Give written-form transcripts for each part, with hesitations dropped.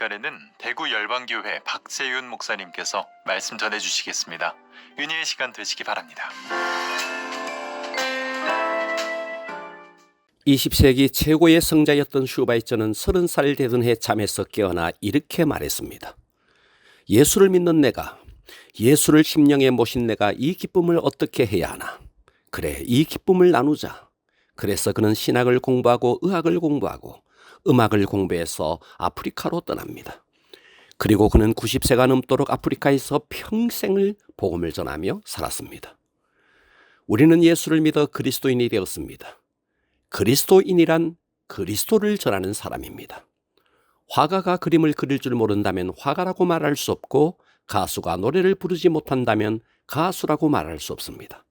시간에는 대구 열방교회 박재윤 목사님께서 말씀 전해주시겠습니다. 은혜의 시간 되시기 바랍니다. 20세기 최고의 성자였던 슈바이처는 30살 되던 해 잠에서 깨어나 이렇게 말했습니다. 예수를 믿는 내가, 예수를 심령에 모신 내가 이 기쁨을 어떻게 해야 하나? 그래, 이 기쁨을 나누자. 그래서 그는 신학을 공부하고 의학을 공부하고 음악을 공부해서 아프리카로 떠납니다. 그리고 그는 90세가 넘도록 아프리카에서 평생을 복음을 전하며 살았습니다. 우리는 예수를 믿어 그리스도인이 되었습니다. 그리스도인이란 그리스도를 전하는 사람입니다. 화가가 그림을 그릴 줄 모른다면 화가라고 말할 수 없고, 가수가 노래를 부르지 못한다면 가수라고 말할 수 없습니다.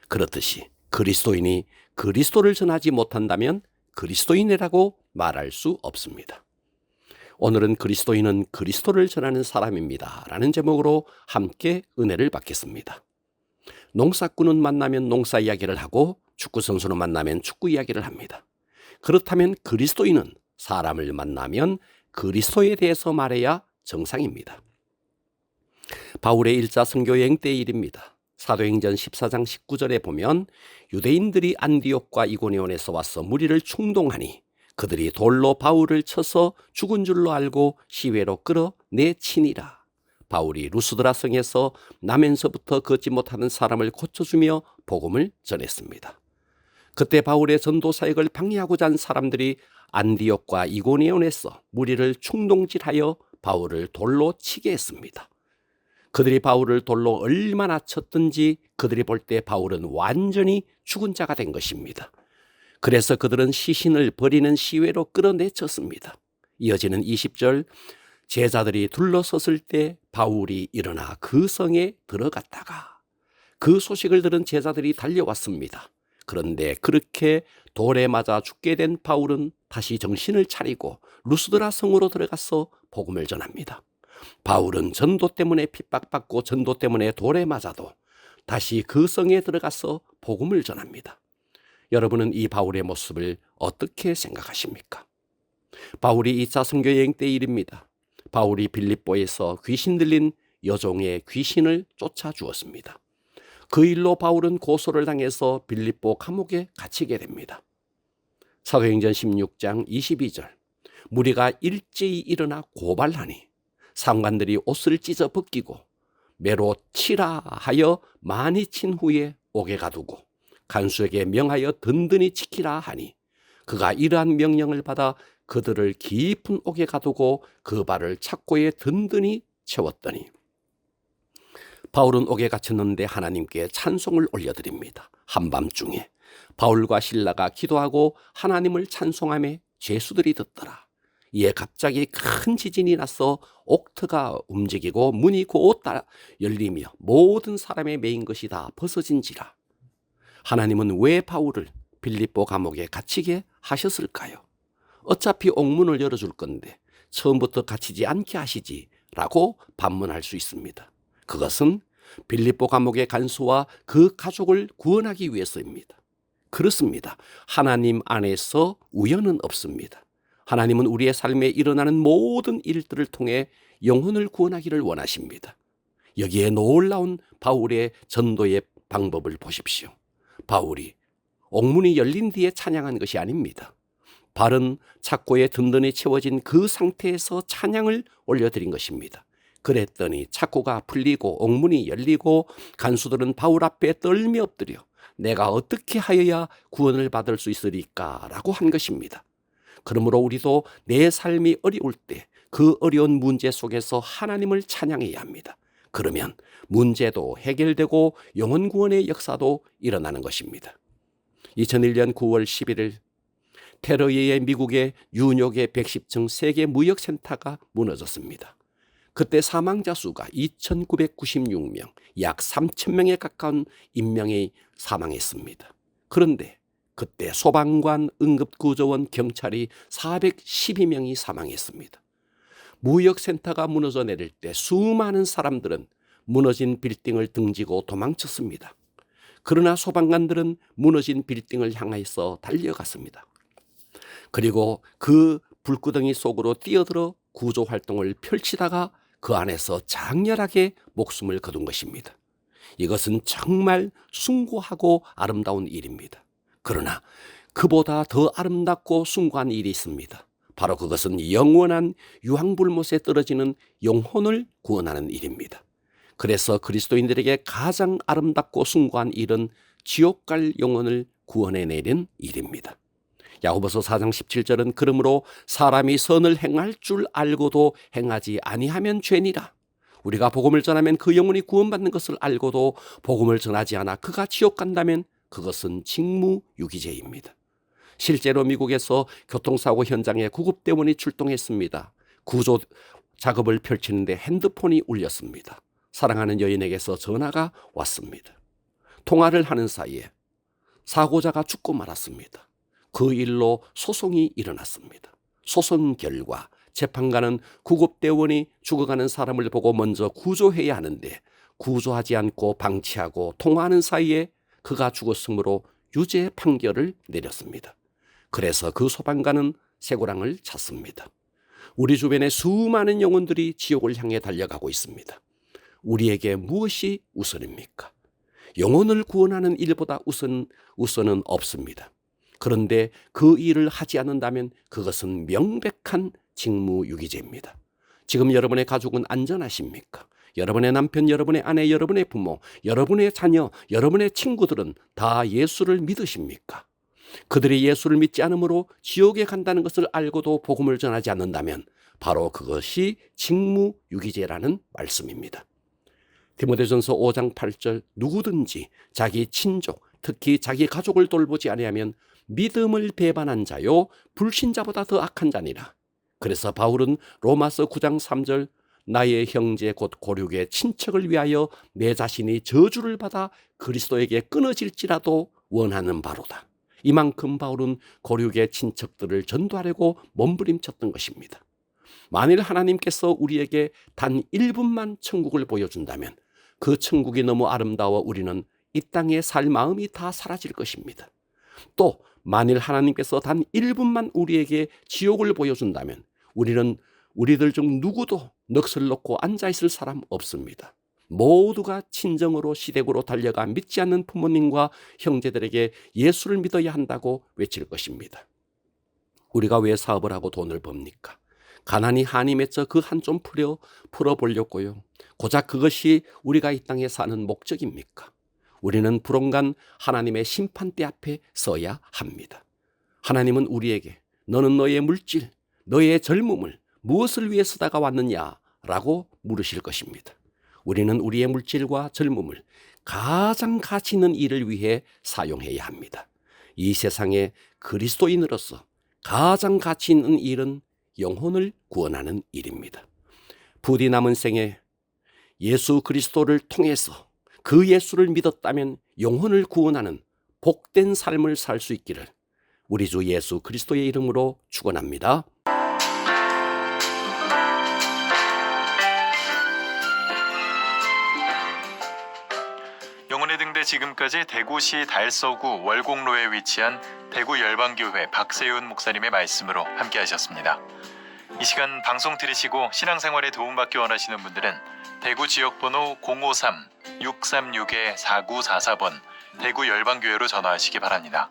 그렇듯이 그리스도인이 그리스도를 전하지 못한다면 그리스도인이라고 말할 수 없습니다. 오늘은 그리스도인은 그리스도를 전하는 사람입니다 라는 제목으로 함께 은혜를 받겠습니다. 농사꾼은 만나면 농사 이야기를 하고 축구 선수는 만나면 축구 이야기를 합니다. 그렇다면 그리스도인은 사람을 만나면 그리스도에 대해서 말해야 정상입니다. 바울의 1차 선교 여행 때의 일입니다. 사도행전 14장 19절에 보면 유대인들이 안디옥과 이고니온에서 와서 무리를 충동하니 그들이 돌로 바울을 쳐서 죽은 줄로 알고 시외로 끌어내치니라. 바울이 루스드라 성에서 나면서부터 걷지 못하는 사람을 고쳐주며 복음을 전했습니다. 그때 바울의 전도 사역을 방해하고자 한 사람들이 안디옥과 이고니온에서 무리를 충동질하여 바울을 돌로 치게 했습니다. 그들이 바울을 돌로 얼마나 쳤든지 그들이 볼 때 바울은 완전히 죽은 자가 된 것입니다. 그래서 그들은 시신을 버리는 시외로 끌어내쳤습니다. 이어지는 20절, 제자들이 둘러섰을 때 바울이 일어나 그 성에 들어갔다가 그 소식을 들은 제자들이 달려왔습니다. 그런데 그렇게 돌에 맞아 죽게 된 바울은 다시 정신을 차리고 루스드라 성으로 들어가서 복음을 전합니다. 바울은 전도 때문에 핍박받고 전도 때문에 돌에 맞아도 다시 그 성에 들어가서 복음을 전합니다. 여러분은 이 바울의 모습을 어떻게 생각하십니까? 바울이 2차 선교 여행 때 일입니다. 바울이 빌립보에서 귀신 들린 여종의 귀신을 쫓아주었습니다. 그 일로 바울은 고소를 당해서 빌립보 감옥에 갇히게 됩니다. 사도행전 16장 22절, 무리가 일제히 일어나 고발하니 상관들이 옷을 찢어 벗기고 매로 치라 하여 많이 친 후에 옥에 가두고 간수에게 명하여 든든히 지키라 하니 그가 이러한 명령을 받아 그들을 깊은 옥에 가두고 그 발을 착고에 든든히 채웠더니 바울은 옥에 갇혔는데 하나님께 찬송을 올려드립니다. 한밤중에 바울과 실라가 기도하고 하나님을 찬송하며 죄수들이 듣더라. 이에 갑자기 큰 지진이 나서 옥터가 움직이고 문이 곧 열리며 모든 사람의 메인 것이 다 벗어진지라. 하나님은 왜 바울을 빌립보 감옥에 갇히게 하셨을까요? 어차피 옥문을 열어줄 건데 처음부터 갇히지 않게 하시지라고 반문할 수 있습니다. 그것은 빌립보 감옥의 간수와 그 가족을 구원하기 위해서입니다. 그렇습니다. 하나님 안에서 우연은 없습니다. 하나님은 우리의 삶에 일어나는 모든 일들을 통해 영혼을 구원하기를 원하십니다. 여기에 놀라운 바울의 전도의 방법을 보십시오. 바울이 옥문이 열린 뒤에 찬양한 것이 아닙니다. 발은 착고에 든든히 채워진 그 상태에서 찬양을 올려드린 것입니다. 그랬더니 착고가 풀리고 옥문이 열리고 간수들은 바울 앞에 떨며 엎드려 내가 어떻게 하여야 구원을 받을 수 있으리까 라고 한 것입니다. 그러므로 우리도 내 삶이 어려울 때 그 어려운 문제 속에서 하나님을 찬양해야 합니다. 그러면 문제도 해결되고 영혼 구원의 역사도 일어나는 것입니다. 2001년 9월 11일 테러에 의해 미국의 뉴욕의 110층 세계 무역센터가 무너졌습니다. 그때 사망자 수가 2,996명, 약 3,000명에 가까운 인명이 사망했습니다. 그런데 그때 소방관, 응급구조원, 경찰이 412명이 사망했습니다. 무역센터가 무너져 내릴 때 수많은 사람들은 무너진 빌딩을 등지고 도망쳤습니다. 그러나 소방관들은 무너진 빌딩을 향해서 달려갔습니다. 그리고 그 불구덩이 속으로 뛰어들어 구조 활동을 펼치다가 그 안에서 장렬하게 목숨을 거둔 것입니다. 이것은 정말 숭고하고 아름다운 일입니다. 그러나 그보다 더 아름답고 숭고한 일이 있습니다. 바로 그것은 영원한 유황불못에 떨어지는 영혼을 구원하는 일입니다. 그래서 그리스도인들에게 가장 아름답고 숭고한 일은 지옥 갈 영혼을 구원해내는 일입니다. 야고보서 4장 17절은 그러므로 사람이 선을 행할 줄 알고도 행하지 아니하면 죄니라. 우리가 복음을 전하면 그 영혼이 구원받는 것을 알고도 복음을 전하지 않아 그가 지옥 간다면 그것은 직무유기죄입니다. 실제로 미국에서 교통사고 현장에 구급대원이 출동했습니다. 구조 작업을 펼치는데 핸드폰이 울렸습니다. 사랑하는 여인에게서 전화가 왔습니다. 통화를 하는 사이에 사고자가 죽고 말았습니다. 그 일로 소송이 일어났습니다. 소송 결과 재판관은 구급대원이 죽어가는 사람을 보고 먼저 구조해야 하는데 구조하지 않고 방치하고 통화하는 사이에 그가 죽었으므로 유죄 판결을 내렸습니다. 그래서 그 소방관은 쇠고랑을 찼습니다. 우리 주변에 수많은 영혼들이 지옥을 향해 달려가고 있습니다. 우리에게 무엇이 우선입니까? 영혼을 구원하는 일보다 우선은 없습니다. 그런데 그 일을 하지 않는다면 그것은 명백한 직무유기죄입니다. 지금 여러분의 가족은 안전하십니까? 여러분의 남편, 여러분의 아내, 여러분의 부모, 여러분의 자녀, 여러분의 친구들은 다 예수를 믿으십니까? 그들이 예수를 믿지 않으므로 지옥에 간다는 것을 알고도 복음을 전하지 않는다면 바로 그것이 직무유기죄라는 말씀입니다. 디모데전서 5장 8절 누구든지 자기 친족, 특히 자기 가족을 돌보지 아니하면 믿음을 배반한 자요 불신자보다 더 악한 자니라. 그래서 바울은 로마서 9장 3절 나의 형제 곧 고륙의 친척을 위하여 내 자신이 저주를 받아 그리스도에게 끊어질지라도 원하는 바로다. 이만큼 바울은 고륙의 친척들을 전도하려고 몸부림쳤던 것입니다. 만일 하나님께서 우리에게 단 1분만 천국을 보여준다면 그 천국이 너무 아름다워 우리는 이 땅에 살 마음이 다 사라질 것입니다. 또 만일 하나님께서 단 1분만 우리에게 지옥을 보여준다면 우리들 중 누구도 넋을 놓고 앉아있을 사람 없습니다. 모두가 친정으로 시댁으로 달려가 믿지 않는 부모님과 형제들에게 예수를 믿어야 한다고 외칠 것입니다. 우리가 왜 사업을 하고 돈을 법니까? 가난이 한이 맺어 그 한 좀 풀어보려고요. 고작 그것이 우리가 이 땅에 사는 목적입니까? 우리는 불온간 하나님의 심판대 앞에 서야 합니다. 하나님은 우리에게 너는 너의 물질, 너의 젊음을 무엇을 위해 쓰다가 왔느냐라고 물으실 것입니다. 우리는 우리의 물질과 젊음을 가장 가치 있는 일을 위해 사용해야 합니다. 이 세상에 그리스도인으로서 가장 가치 있는 일은 영혼을 구원하는 일입니다. 부디 남은 생에 예수 그리스도를 통해서 그 예수를 믿었다면 영혼을 구원하는 복된 삶을 살 수 있기를 우리 주 예수 그리스도의 이름으로 축원합니다. 영혼의 등대 지금까지 대구시 달서구 월곡로에 위치한 대구 열방교회 박세윤 목사님의 말씀으로 함께 하셨습니다. 이 시간 방송 들으시고 신앙생활에 도움받기 원하시는 분들은 대구 지역번호 053-636-4944번 대구 열방교회로 전화하시기 바랍니다.